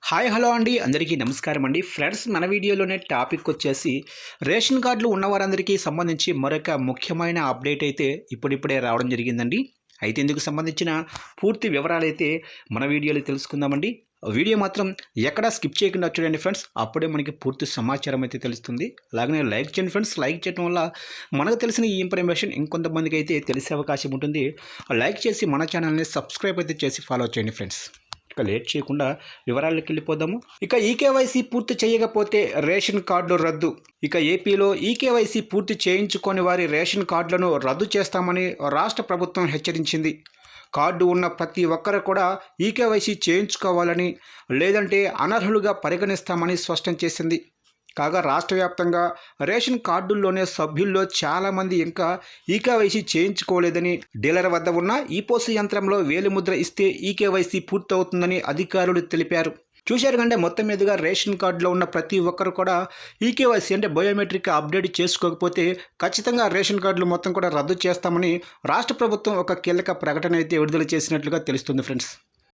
Hi hello అండి, అందరికీ నమస్కారం అండి. ఫ్రెండ్స్, మన వీడియోలోనే టాపిక్ వచ్చేసి రేషన్ కార్డులు ఉన్నవారందరికీ సంబంధించి మరొక ముఖ్యమైన అప్డేట్ అయితే ఇప్పుడిప్పుడే రావడం జరిగిందండి. అయితే ఇందుకు సంబంధించిన పూర్తి వివరాలైతే మన వీడియోలో తెలుసుకుందామండి. వీడియో మాత్రం ఎక్కడా స్కిప్ చేయకుండా చూడండి ఫ్రెండ్స్, అప్పుడే మనకి పూర్తి సమాచారం అయితే తెలుస్తుంది. అలాగనే లైక్ చేయండి ఫ్రెండ్స్, లైక్ చేయడం వల్ల మనకు తెలిసిన ఈ ఇన్ఫర్మేషన్ ఇంకొంతమందికి అయితే తెలిసే అవకాశం ఉంటుంది. లైక్ చేసి మన ఛానల్ని సబ్స్క్రైబ్ అయితే చేసి ఫాలో చేయండి ఫ్రెండ్స్. లేట్ చేయకుండా వివరాల్లోకి వెళ్ళిపోదాము. ఇక ఈకేవైసీ పూర్తి చేయకపోతే రేషన్ కార్డులు రద్దు. ఇక ఏపీలో ఈకేవైసీ పూర్తి చేయించుకొని వారి రేషన్ కార్డులను రద్దు చేస్తామని రాష్ట్ర ప్రభుత్వం హెచ్చరించింది. కార్డు ఉన్న ప్రతి ఒక్కరు కూడా ఈకేవైసీ చేయించుకోవాలని, లేదంటే అనర్హులుగా పరిగణిస్తామని స్పష్టం చేసింది. కాగా రాష్ట్ర వ్యాప్తంగా రేషన్ కార్డుల్లోనే సభ్యుల్లో చాలామంది ఇంకా ఈకేవైసీ చేయించుకోలేదని, డీలర్ వద్ద ఉన్న ఈపోసీ యంత్రంలో వేలిముద్ర ఇస్తే ఈకేవైసీ పూర్తవుతుందని అధికారులు తెలిపారు. చూశారు కంటే మొత్తం మీదుగా రేషన్ కార్డులో ఉన్న ప్రతి ఒక్కరు కూడా ఈకేవైసీ అంటే బయోమెట్రిక్ అప్డేట్ చేసుకోకపోతే ఖచ్చితంగా రేషన్ కార్డులు మొత్తం కూడా రద్దు చేస్తామని రాష్ట్ర ప్రభుత్వం ఒక కీలక ప్రకటన అయితే విడుదల చేసినట్లుగా తెలుస్తుంది ఫ్రెండ్స్.